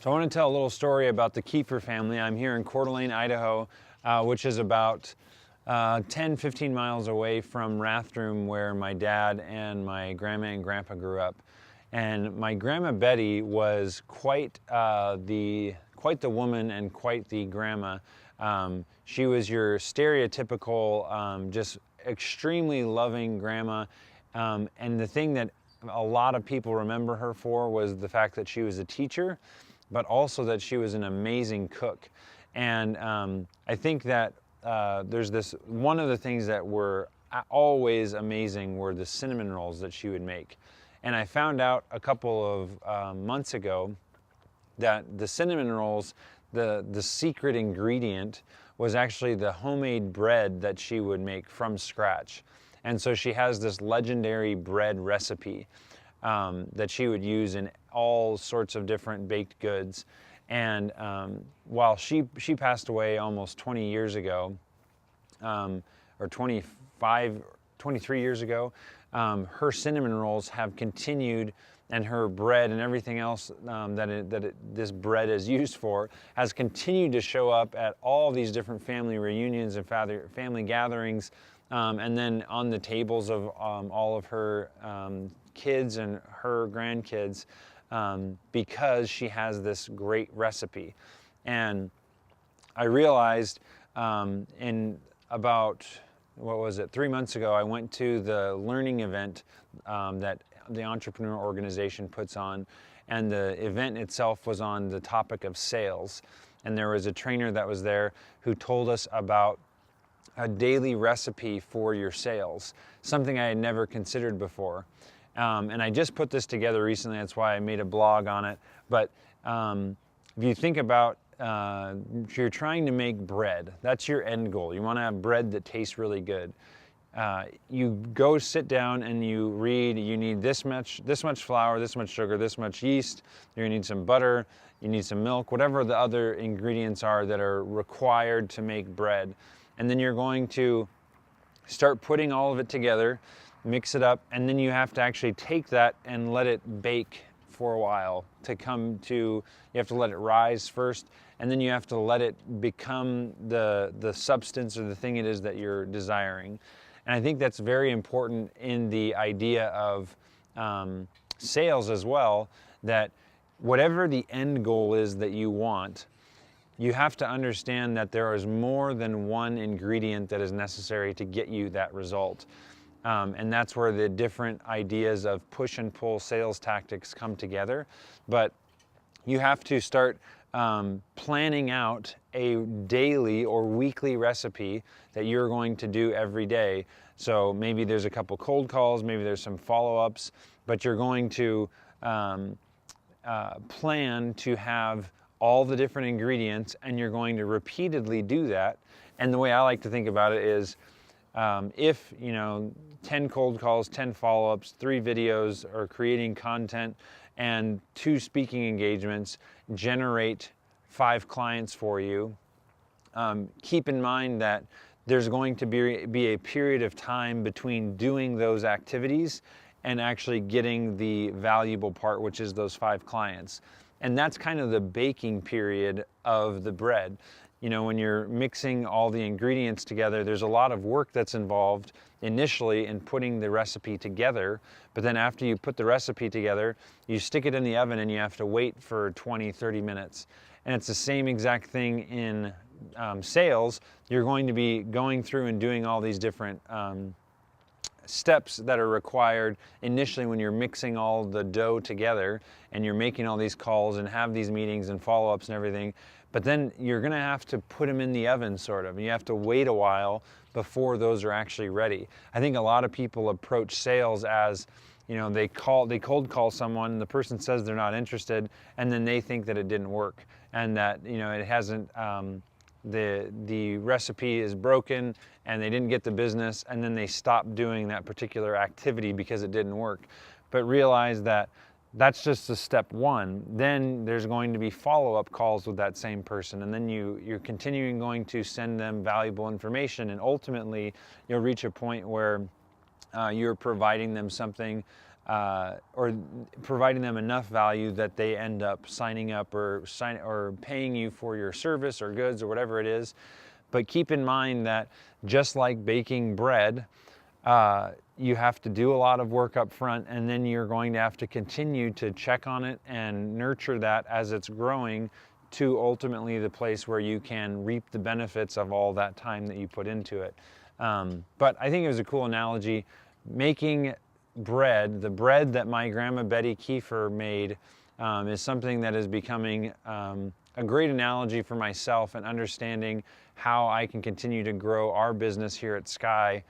So I want to tell a little story about the Kiefer family. I'm here in Coeur d'Alene, Idaho, which is about 10-15 miles away from Rathdrum, where my dad and my grandma and grandpa grew up. And my grandma Betty was quite the woman and quite the grandma. She was your stereotypical, just extremely loving grandma. And the thing that a lot of people remember her for was the fact that she was a teacher, but also that she was an amazing cook. And I think that there's this, one of the things that were always amazing were the cinnamon rolls that she would make. And I found out a couple of months ago that the cinnamon rolls, the secret ingredient was actually the homemade bread that she would make from scratch. And so she has this legendary bread recipe that she would use in all sorts of different baked goods. And while she passed away almost 20 years ago, or 23 years ago, her cinnamon rolls have continued, and her bread and everything else this bread is used for has continued to show up at all these different family reunions and family gatherings, and then on the tables of all of her kids and her grandkids, because she has this great recipe. And I realized in about, 3 months ago, I went to the learning event that the Entrepreneur Organization puts on, and the event itself was on the topic of sales. And there was a trainer that was there who told us about a daily recipe for your sales, something I had never considered before. And I just put this together recently, that's why I made a blog on it. But if you think about, if you're trying to make bread, that's your end goal. You want to have bread that tastes really good. You go sit down and you read, you need this much flour, this much sugar, this much yeast, you're gonna need some butter, you need some milk, whatever the other ingredients are that are required to make bread. And then you're going to start putting all of it together, mix it up, and then you have to actually take that and let it bake for a while to come to, you have to let it rise first, and then you have to let it become the substance or the thing it is that you're desiring. And I think that's very important in the idea of sales as well, that whatever the end goal is that you want, you have to understand that there is more than one ingredient that is necessary to get you that result. And that's where the different ideas of push and pull sales tactics come together. But you have to start planning out a daily or weekly recipe that you're going to do every day. So maybe there's a couple cold calls, maybe there's some follow-ups, but you're going to plan to have all the different ingredients, and you're going to repeatedly do that. And the way I like to think about it is, if 10 cold calls, 10 follow-ups, 3 videos, or creating content, and 2 speaking engagements generate 5 clients for you, keep in mind that there's going to be a period of time between doing those activities and actually getting the valuable part, which is those 5 clients. And that's kind of the baking period of the bread. When you're mixing all the ingredients together, there's a lot of work that's involved initially in putting the recipe together. But then after you put the recipe together, you stick it in the oven and you have to wait for 20-30 minutes. And it's the same exact thing in sales. You're going to be going through and doing all these different steps that are required initially when you're mixing all the dough together and you're making all these calls and have these meetings and follow-ups and everything. But then you're going to have to put them in the oven, sort of, and you have to wait a while before those are actually ready. I think a lot of people approach sales as, they cold call someone, and the person says they're not interested, and then they think that it didn't work, and that it hasn't, the recipe is broken, and they didn't get the business, and then they stop doing that particular activity because it didn't work. But realize that that's just the step one. Then there's going to be follow-up calls with that same person, and then you're continuing going to send them valuable information, and ultimately you'll reach a point where you're providing them something or providing them enough value that they end up signing up or paying you for your service or goods or whatever it is. But keep in mind that just like baking bread, you have to do a lot of work up front, and then you're going to have to continue to check on it and nurture that as it's growing to ultimately the place where you can reap the benefits of all that time that you put into it. But I think it was a cool analogy. Making bread, the bread that my grandma Betty Kiefer made, is something that is becoming a great analogy for myself and understanding how I can continue to grow our business here at SkEye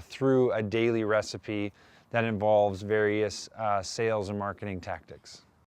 through a daily recipe that involves various sales and marketing tactics.